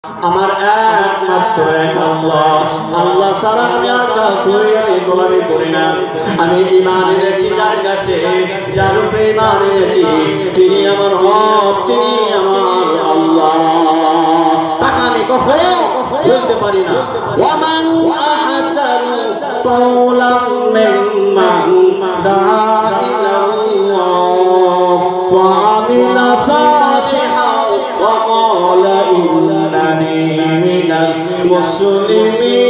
আমার একমাত্র এক আল্লাহ ছাড়া আমি আর কাউকে গোলামি করি না। আমি ঈমান এনেছি যার কাছে, যার উপরে ঈমান এনেছি তিনি আমার রব, তিনি আমার আল্লাহ। তাকে আমি কখনো বলতে পারি না ওয়ামান আহসানু কাওলাম মিম্মান দাআ ইলাল্লাহ ওয়া আমিলা সালিহান ওয়া ক্বালা ইন্নানি মিনাল মুসলিমিন।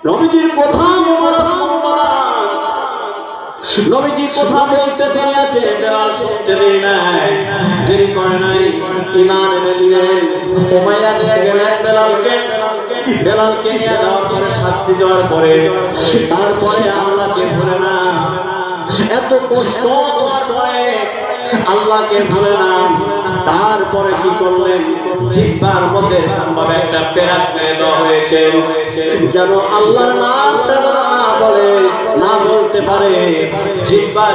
নবীজির কথা মোবারক নবীজি কথা বলতে দেরি আছে, বেলাল শুনতে দেরি নাই, দেরি করে নাই, ঈমান এনে দিলেন। উমাইয়া নিয়ে গেলেন বেলালকে নিয়ে যাওয়ার পরে, শাস্তি দেওয়ার পরে, তারপরে আল্লাহকে ভুলে না, এত কষ্ট দেওয়ার পরে আল্লাহকে ভুলে না। তারপরে কি করলেন? জিহ্বার মধ্যে ভাবে একটা পেরাক মেরে দেওয়া হয়েছে, যেন আল্লাহর নামটা না বলে, না বলতে পারে। জিহ্বার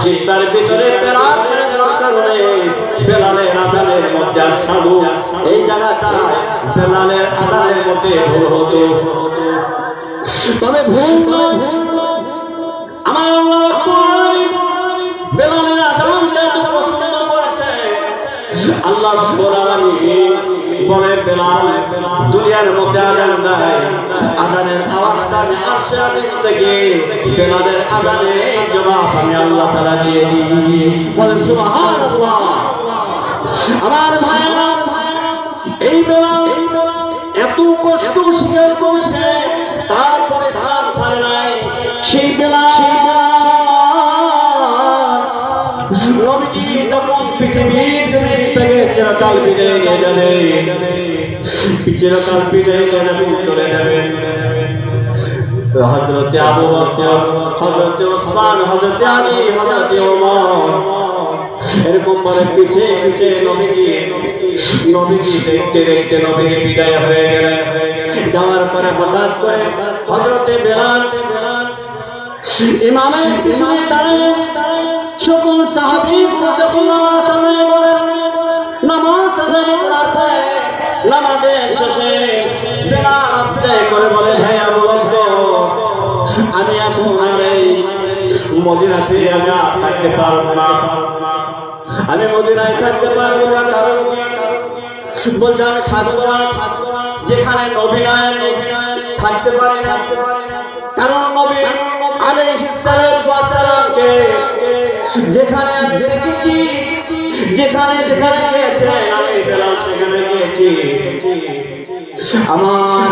জিহ্বার ভিতরে পেরাক মেরে দেওয়ার কারণে বেলালের আযানের মধ্যে আসাদু, এই জায়গাটা বেলালের আযানের মধ্যে ভুল হতো। তবে ভুল আমার আল্লাহ বেলালের আযানটা তো পছন্দ করেছে। আল্লাহ রাব্বুল আলামিন বলে, বেলাল দুনিয়ার মধ্যে আযান দেয়, আযানের আওয়াজটা আমি আরশে আজিম থেকে বেলালের আযানের জবাব আমি আল্লাহ তাআলা দিয়ে দিই। বলে সুবহানাল্লাহ। আমার ভাইরা, এই বেলাল এত কষ্ট স্বীকার করেছে, তারপরে সার ছাড়ে নাই। সেই বেলাল নবীজি যখন পৃথিবীর থেকে চিরকাল বিদায় নিয়ে যাবে, চিরকাল বিদায় নিয়ে চলে যাবেন, হযরতে আবু বকর, হযরতে ওসমান, হযরতে আলী, হযরতে ওমর এরকম ভাবে পিছে পিছে নবীজি দেখতে দেখতে নবীজি বিদায় হয়ে গেলেন। যাওয়ার পরে হঠাৎ করে হযরতে বেলাল ইমামের পিছনে দাঁড়িয়ে সকল সাহাবী যখন নামাজ আদায় করেন, নামাজ আদায় করার পরে নামাজের শেষে বেলাল আস্তে করে বলে, হে আবু বকর, আমি এখন এই মদিনাতে আমি থাকতে পারবো না, আমি মদিনায় থাকতে পারবো না। কারণ বলছে আমি থাকবো না যেখানে নবী নাই, থাকতে পারি না। কারণ নবী আলাইহিস সালামকে যেখানে আমি দেখেছি, যেখানে গিয়েছে আমি বেলাল সেখানে গিয়েছি। আমার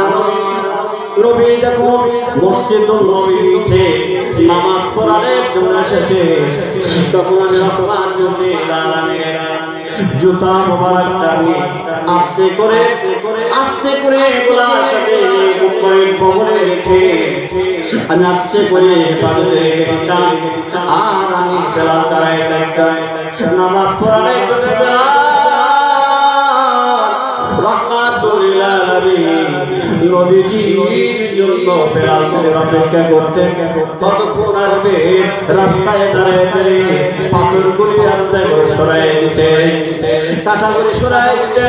নবী যখন মসজিদুল নববীতে নামাজ পড়ার জন্য এসেছে, তখন আমি রহমাতুল্লিল আলামিনের জুতা মোবারকটা আমি আস্তে করে গোলার সাথে উম্মতের কবরে রেখে আমি আস্তে করে বাড়িতে দিতাম। আর আমি বেলাল দাঁড়ায় থাকতাম নামাজ পড়ার জন্য। রহমাতুল্লিল আলামিন নবীজির জন্য বেলালকে অপেক্ষা করতে, ততক্ষণ আসবে রাস্তায় দাঁড়িয়ে পাথরগুলি রাস্তায় সরাই দিতে, কাঁটাগুলি সরাই দিতে।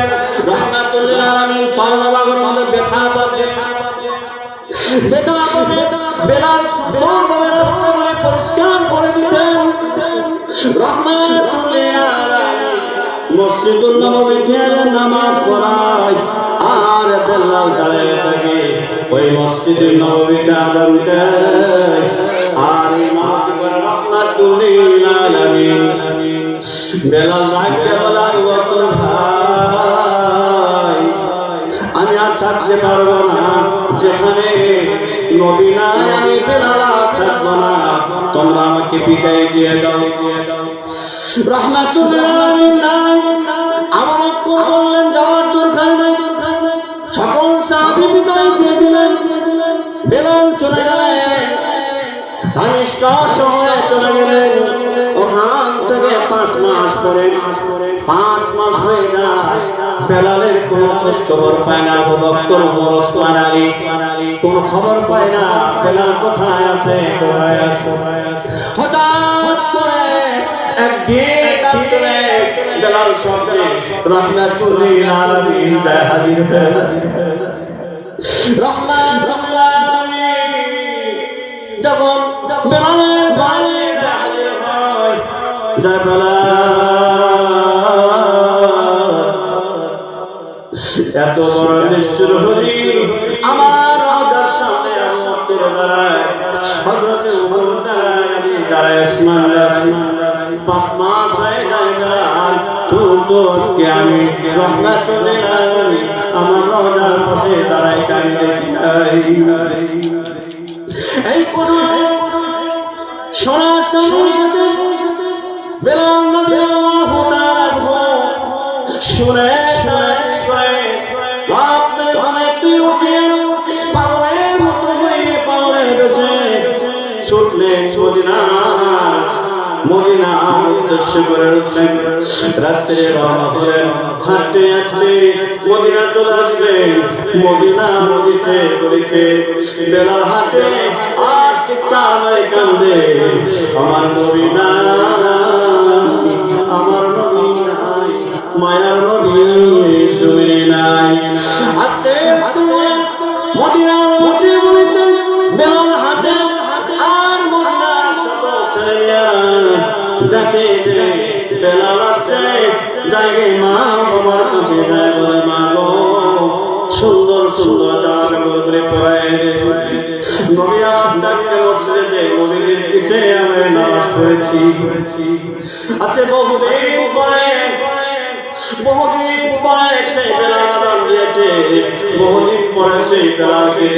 রহমাতুল্লিল আলামিন পাওনা বাগের মধ্যে ব্যথা পাবে, বেলাল সুন্দরভাবে রাস্তাগুলি পরিষ্কার করে দিতেন। রহমাতুল্লিল আলামিন মসজিদুল নববীতে নামাজ পড়ায়, আর বেলাল দাঁড়িয়ে থাকে ওই মসজিদুল নববীতে আযান দেয়। আর ইমাম করে রহমাতুল্লিল আলামিন বেলাল ডাকতে বলে, আবু বকর ভাই, আমি আর থাকতে পারবো না, যেখানে নবী নাই আমি বেলাল থাকবো না, তোমরা আমাকে বিদায় দিয়ে দাও। রহমাতুল্লিল আলামিন নাই, আবু বকর বললেন যাওয়ার দরকার নাই। সকল সাহাবী বিদায় দিয়ে দিলেন, বেলাল চলে গেলেন, দামেস্ক শহরে চলে গেলেন। ওখান থেকে 5 মাস পরে, 5 মাস হয়ে যায়, বেলালের কোনো খবর পায় না। আবু বকর, ওমর, ওসমান, আলী কোনো খবর পায় না, বেলাল কোথায় আছে। হঠাৎ ঠিক তুলে বেলাল শব্দে রহমাতুল্লিল আলামিন হাজির হয়ে রহমাতুল্লিল আলামিন যখন বেলালের ঘরে হাজির হয় জয় এত বড় নিষ্ঠুর হলি আমার রাজার সামনে আসতে দাঁড়ায় হযরত ওমর দাঁড়ায় আসমান 5 মাস হয়ে যায় বেলাল তো আজকে আমি রহমাতুল্লিল আলামিন আমার রাজার পাশে দাঁড়ায় কাঁদতে এই কোন শোনার সাথে বেলাল রাদিয়াল্লাহু তাআলা শুনে ছুটলেন মদিনা উদ্দেশ্য করে উঠলেন রাত্রে রওনা হলেন হাঁটতে হাঁটতে মদিনা চলে আসবেন মদিনা নদীতে গড়িতে বেলাল হাঁটে আর চিৎকার মারে কান্দে আমার নবী নাই আমার নবী নাই মায়ার নবী জমিনে নাই আস্তে আস্তে মদিনা নদী গড়িতে বেলাল হাঁটে আর মদিনার শত ছেলেমেয়েরা দেখে যে বেলাল আসছে জায়গায় মা বাবার কাছে যায় বলে মা গো সুন্দর সুন্দর জামা কাপড় পরায় নবী আপনাকে মসজিদে নবীর পিছে আমি নামাজ পড়েছি আচ্ছা বহুদিন পরে সেই বেলাল আযান দিয়েছে বহুদিন পরে সেই বেলালকে